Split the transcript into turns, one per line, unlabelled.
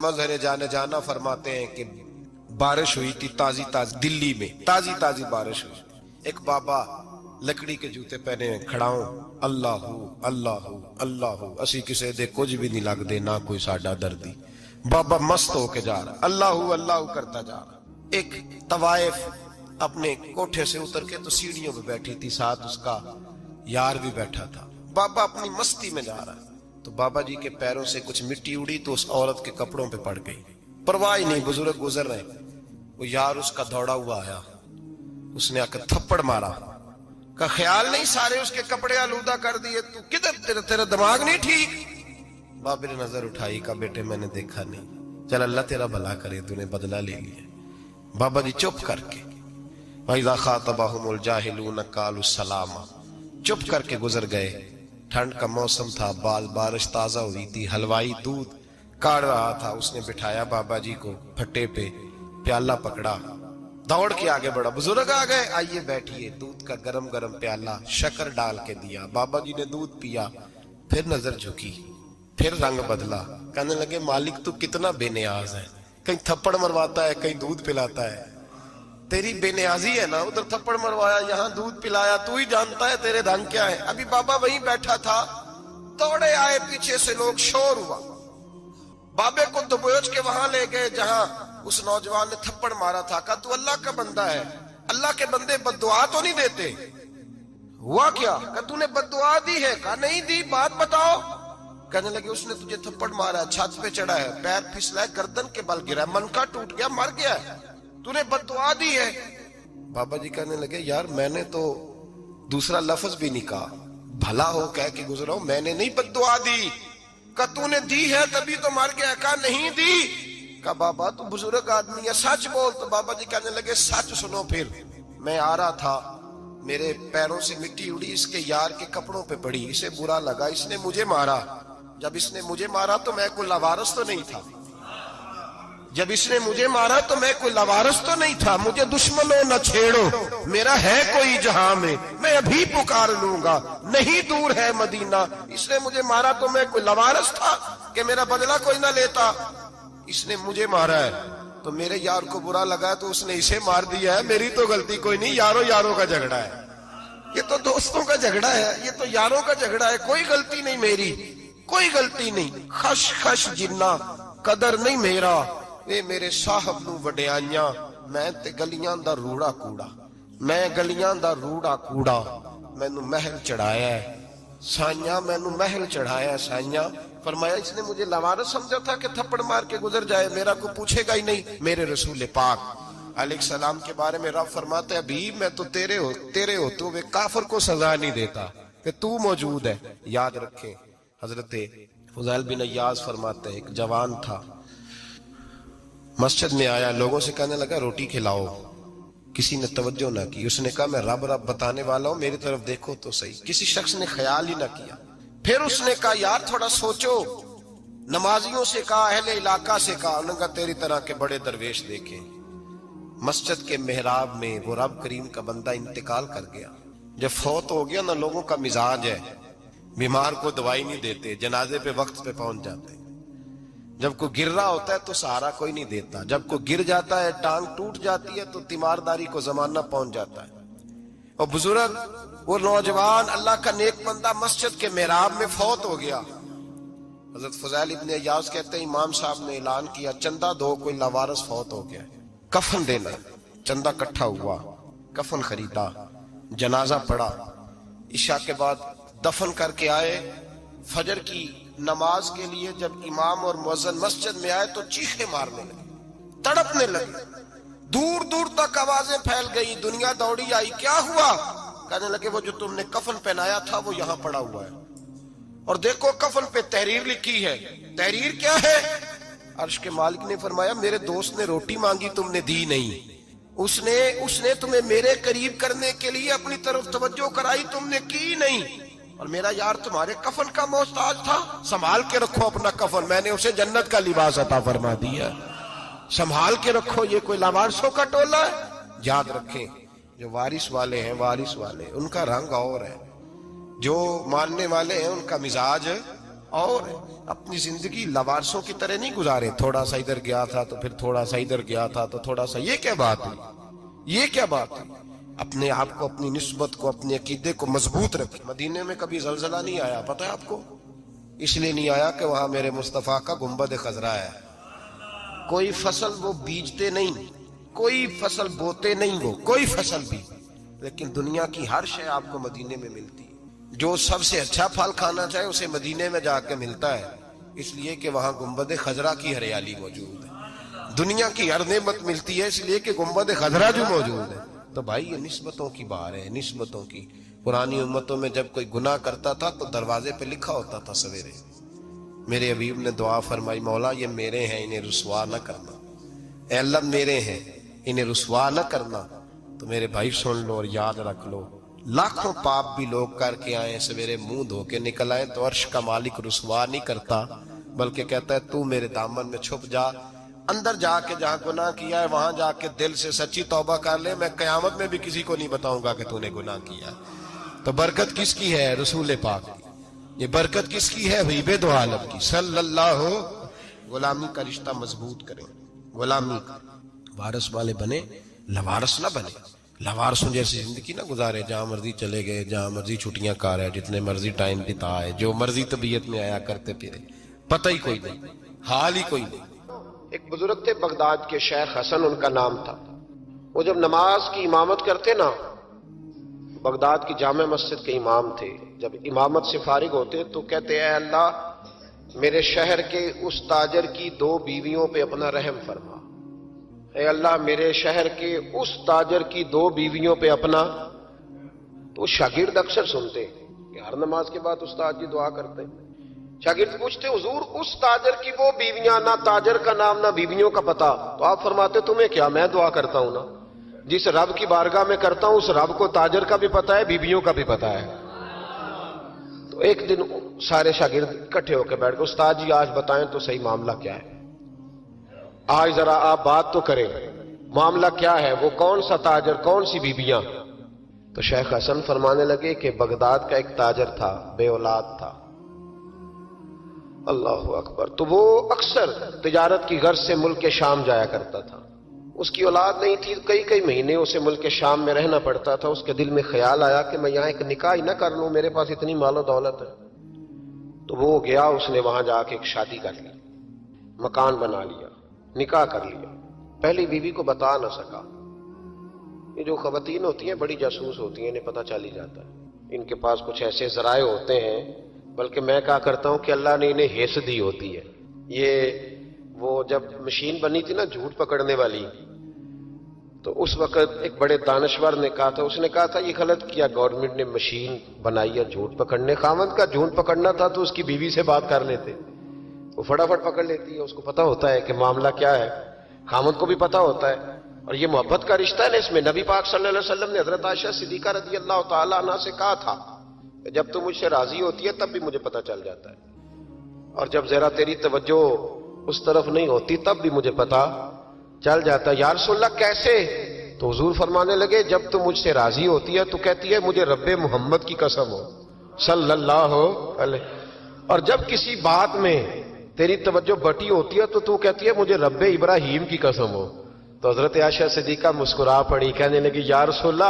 मजहर जाने जाना फरमाते हैं कि बारिश हुई थी ताजी ताजी, दिल्ली में ताजी ताजी बारिश हुई। एक बाबा लकड़ी के जूते पहने खड़ाओ, अल्लाहू अल्लाहू अल्लाहू, असी किसे दे कुछ भी नहीं लगदे, ना कोई साडा दर्दी। बाबा मस्त होके जा रहा, अल्लाहू अल्लाहू करता जा रहा। एक तवाइफ अपने कोठे से उतर के तो सीढ़ियों पे बैठी थी, साथ उसका यार भी बैठा था। बाबा अपनी मस्ती में जा रहा, तो बाबा जी के पैरों से कुछ मिट्टी उड़ी तो उस औरत के कपड़ों पे पड़ गई। परवाह ही नहीं, बुजुर्ग गुजर रहे। वो यार उसका दौड़ा हुआ आया, उसने आकर थप्पड़ मारा, का ख्याल नहीं सारे उसके कपड़े आलूदा कर दिए, तू किधर, तेरा दिमाग नहीं ठीक। बाबे ने नजर उठाई, का बेटे मैंने देखा नहीं, चल अल्लाह तेरा भला करे, तूने बदला ले लिया। बाबा जी चुप करके, वइज़ा ख़ातबहुमुल जाहिलून क़ालू सलामा, चुप करके गुजर गए। ठंड का मौसम था, बारिश ताजा हुई थी, हलवाई दूध काढ़ रहा था, उसने बिठाया बाबा जी को फट्टे पे, प्याला पकड़ा, दौड़ के आगे बढ़ा। बुजुर्ग आ गए, आइए बैठिए। दूध का गरम गरम प्याला शक्कर डाल के दिया। बाबा जी ने दूध पिया, फिर नजर झुकी, फिर रंग बदला, कहने लगे मालिक तू कितना बेनियाज है, कहीं थप्पड़ मरवाता है, कहीं दूध पिलाता है। तेरी बेनियाजी है ना, उधर थप्पड़ मरवाया, यहाँ दूध पिलाया, तू ही जानता है तेरे ढंग क्या है। अभी बाबा वहीं बैठा था, दौड़े आए, पीछे से लोग, शोर हुआ, बाबे को दबोच के वहां ले गए जहां उस नौजवान ने थप्पड़ मारा था। कहा तू अल्लाह का बंदा है, अल्लाह के बंदे बद्दुआ तो नहीं देते। हुआ क्या? कहा तूने बद्दुआ दी है? कहा नहीं दी, बात बताओ। कहने लगे उसने तुझे थप्पड़ मारा, छत पे चढ़ा है, पैर फिसला, गर्दन के बल गिरा, मनका टूट गया, मर गया, तूने बद्दुआ दी है। बाबा जी कहने लगे यार मैंने तो दूसरा लफ्ज भी नहीं कहा, भला हो कह के गुजरा हूं, मैंने नहीं बद्दुआ दी। का तूने दी है तभी तो मर गया। कहा नहीं दी। का बाबा तू बुजुर्ग आदमी है, सच बोल। तो बाबा जी कहने लगे सच सुनो। फिर मैं आ रहा था, मेरे पैरों से मिट्टी उड़ी, इसके यार के कपड़ों पे पड़ी, इसे बुरा लगा, इसने मुझे मारा। जब इसने मुझे मारा तो मैं कोई लवारस तो नहीं था, जब इसने मुझे मारा तो मैं कोई लवारस तो नहीं था। मुझे दुश्मनों न छेड़ो, मेरा है कोई जहां में, मैं अभी पुकार लूंगा, नहीं दूर है मदीना। इसने मुझे मारा तो मैं कोई लवारस था कि मेरा बदला कोई ना लेता। इसने मुझे मारा है तो मेरे यार को बुरा लगा तो उसने इसे मार दिया है, मेरी तो गलती कोई नहीं, यारों यारों का झगड़ा है, ये तो दोस्तों का झगड़ा है, ये तो यारों का झगड़ा है, कोई गलती नहीं मेरी, कोई गलती नहीं। खश खश जिन्ना कदर नहीं मेरा, वे मेरे साहब नू वडियाइयां, मैं ते गलियां दा रूड़ा कूड़ा, मैं गलियां दा रूड़ा कूड़ा, मैनू महल चढ़ाया है साइयां, मैनू महल चढ़ाया साइयां। फरमाया इसने मुझे लवारस समझा था कि थप्पड़ मार के गुजर जाए, मेरा को पूछेगा ही नहीं। मेरे रसूल पाक अलैहि सलाम के बारे में रब फरमाते हैं अभी मैं तो तेरे होते हुए काफिर को सजा नहीं देता कि तू मौजूद है। याद रखें, हजरत फुज़ैल बिन अय्याज फरमाते हैं एक जवान था, मस्जिद में आया, लोगों से कहने लगा रोटी खिलाओ, किसी ने तवज्जो ना की। उसने कहा मैं रब रब बताने वाला हूं, मेरी तरफ देखो तो सही। किसी शख्स ने ख्याल ही ना किया। फिर उसने कहा यार थोड़ा सोचो, नमाजियों से कहा, अहले इलाका से कहा, उन्होंने कहा तेरी तरह के बड़े दरवेश देखे। मस्जिद के मेहराब में वो रब करीम का बंदा इंतकाल कर गया। जब फौत हो गया ना, लोगों का मिजाज है, बीमार को दवाई नहीं देते, जनाजे पे वक्त पे पहुंच जाते। जब कोई गिर रहा होता है तो सहारा कोई नहीं देता, जब कोई गिर जाता है, टांग टूट जाती है तो तीमारदारी को जमाना पहुंच जाता है। और बुजुर्ग वो नौजवान अल्लाह का नेक बंदा मस्जिद के मेहराब में फौत हो गया। हजरत फुज़ैल इब्न अय्याज कहते हैं इमाम साहब ने ऐलान किया चंदा दो, कोई लावारिस फौत हो गया, कफन देना। चंदा इकट्ठा हुआ, कफन खरीदा, जनाजा पड़ा, इशा के बाद दफन करके आए। फजर की नमाज के लिए जब इमाम और मुअज्जिन मस्जिद में आए तो चीखे मारने लगे, तड़पने लगे, दूर दूर तक आवाजें फैल गई, दुनिया दौड़ी आई। क्या हुआ? कहने लगे वो जो तुमने कफन पहनाया था वो यहां पड़ा हुआ है, और देखो कफन पे तहरीर लिखी है। तहरीर क्या है? अर्श के मालिक ने फरमाया मेरे दोस्त ने रोटी मांगी, तुमने दी नहीं, उसने तुम्हें मेरे करीब करने के लिए अपनी तरफ तवज्जो कराई, तुमने की नहीं, और मेरा यार तुम्हारे कफन का मोहताज था, संभाल के रखो अपना कफन, मैंने उसे जन्नत का लिबास अता फरमा दिया, संभाल के रखो, ये कोई लावारिसों का टोला है। याद रखें जो वारिस वाले हैं, वारिस वाले उनका रंग और है, जो मानने वाले हैं उनका मिजाज اور اپنی زندگی لوارسوں کی طرح نہیں گزارے، تھوڑا سا ادھر گیا تھا تو پھر تھوڑا سا ادھر گیا تھا تو تھوڑا سا، یہ کیا بات ہے؟ یہ کیا بات ہے؟ اپنے آپ کو، اپنی نسبت کو، اپنے عقیدے کو مضبوط رکھیں۔ مدینے میں کبھی زلزلہ نہیں آیا، پتہ ہے آپ کو؟ اس لیے نہیں آیا کہ وہاں میرے مصطفیٰ کا گنبد خضرا ہے۔ کوئی فصل وہ بیجتے نہیں، کوئی فصل بوتے نہیں، وہ کوئی فصل بھی، لیکن دنیا کی ہر شے آپ کو مدینے میں ملتی ہے۔ جو سب سے اچھا پھل کھانا چاہے اسے مدینے میں جا کے ملتا ہے، اس لیے کہ وہاں گنبد خضرا کی ہریالی موجود ہے۔ دنیا کی ہر نعمت ملتی ہے اس لیے کہ گنبد خضرا جو موجود ہے۔ تو بھائی یہ نسبتوں کی بار ہے، نسبتوں کی۔ پرانی امتوں میں جب کوئی گناہ کرتا تھا تو دروازے پہ لکھا ہوتا تھا سویرے، میرے حبیب نے دعا فرمائی، مولا یہ میرے ہیں انہیں رسوا نہ کرنا، اے اللہ میرے ہیں انہیں رسوا نہ کرنا۔ تو میرے بھائی سن لو اور یاد رکھ لو، لاکھوں پاپ بھی لوگ کر کے آئیں، سویرے منہ دھو کے نکل آئیں تو عرش کا مالک رسوا نہیں کرتا، بلکہ کہتا ہے تو میرے دامن میں چھپ جا، اندر جا کے جہاں گناہ کیا ہے وہاں جا کے دل سے سچی توبہ کر لے، میں قیامت میں بھی کسی کو نہیں بتاؤں گا کہ تو نے گناہ کیا۔ تو برکت کس کی ہے؟ رسول پاک کی۔ یہ برکت کس کی ہے؟ حبیب دو عالم کی صلی اللہ۔ غلامی کا رشتہ مضبوط کریں، غلامی کا، وارث والے بنے، لوارث نہ بنے۔ لوارثوں جیسی زندگی نہ گزارے، جہاں مرضی چلے گئے، جہاں مرضی چھٹیاں کار ہے، جتنے مرضی ٹائم بتا ہے، جو مرضی طبیعت میں آیا کرتے پھرے، پتہ ہی کوئی نہیں، حال ہی کوئی نہیں۔ ایک بزرگ تھے بغداد کے، شیخ حسن ان کا نام تھا۔ وہ جب نماز کی امامت کرتے نا، بغداد کی جامع مسجد کے امام تھے، جب امامت سے فارغ ہوتے تو کہتے اے اللہ میرے شہر کے اس تاجر کی 2 بیویوں پہ اپنا رحم فرما، اے اللہ میرے شہر کے اس تاجر کی 2 بیویوں پہ اپنا۔ تو شاگرد اکثر سنتے کہ ہر نماز کے بعد استاد جی دعا کرتے، شاگرد پوچھتے حضور اس تاجر کی وہ بیویاں، نہ تاجر کا نام نہ بیویوں کا پتہ، تو آپ فرماتے تمہیں کیا، میں دعا کرتا ہوں نا، جس رب کی بارگاہ میں کرتا ہوں اس رب کو تاجر کا بھی پتہ ہے، بیویوں کا بھی پتہ ہے۔ تو ایک دن سارے شاگرد اکٹھے ہو کے بیٹھ گئے، استاد جی آج بتائیں تو صحیح معاملہ کیا ہے، آج ذرا آپ بات تو کریں، معاملہ کیا ہے، وہ کون سا تاجر، کون سی بیویاں؟ تو شیخ حسن فرمانے لگے کہ بغداد کا ایک تاجر تھا، بے اولاد تھا۔ اللہ اکبر۔ تو وہ اکثر تجارت کی غرض سے ملک شام جایا کرتا تھا، اس کی اولاد نہیں تھی، کئی مہینے اسے ملک شام میں رہنا پڑتا تھا۔ اس کے دل میں خیال آیا کہ میں یہاں ایک نکاح ہی نہ کر لوں، میرے پاس اتنی مال و دولت ہے۔ تو وہ گیا، اس نے وہاں جا کے ایک شادی کر لی، مکان بنا لیا، نکاح کر لیا۔ پہلی بیوی کو بتا نہ سکا۔ یہ جو خواتین ہوتی ہیں بڑی جاسوس ہوتی ہیں، انہیں پتہ چل ہی جاتا ہے، ان کے پاس کچھ ایسے ذرائع ہوتے ہیں، بلکہ میں کہا کرتا ہوں کہ اللہ نے انہیں حس دی ہوتی ہے۔ یہ وہ جب مشین بنی تھی نا جھوٹ پکڑنے والی، تو اس وقت ایک بڑے دانشور نے کہا تھا، اس نے کہا تھا یہ غلط کیا گورنمنٹ نے مشین بنائی ہے جھوٹ پکڑنے، خاوند کا جھوٹ پکڑنا تھا تو اس کی بیوی سے بات کر لیتے، وہ فٹافٹ پکڑ لیتی ہے، اس کو پتا ہوتا ہے کہ معاملہ کیا ہے، خاوند کو بھی پتا ہوتا ہے۔ اور یہ محبت کا رشتہ ہے نا، اس میں نبی پاک صلی اللہ علیہ وسلم نے حضرت عائشہ صدیقہ رضی اللہ تعالی عنہ سے کہا تھا کہ جب تم مجھ سے راضی ہوتی ہے تب بھی مجھے پتا چل جاتا ہے، اور جب ذرا تیری توجہ اس طرف نہیں ہوتی تب بھی مجھے پتا چل جاتا ہے۔ یا رسول اللہ کیسے؟ تو حضور فرمانے لگے جب تم مجھ سے راضی ہوتی ہے تو کہتی ہے مجھے رب محمد کی قسم ہو صلی اللہ علیہ، اور جب کسی بات میں تیری توجہ بٹی ہوتی ہے تو کہتی ہے مجھے رب ابراہیم کی قسم ہو۔ تو حضرت عائشہ صدیقہ مسکرا پڑی، کہنے لگی یا رسول اللہ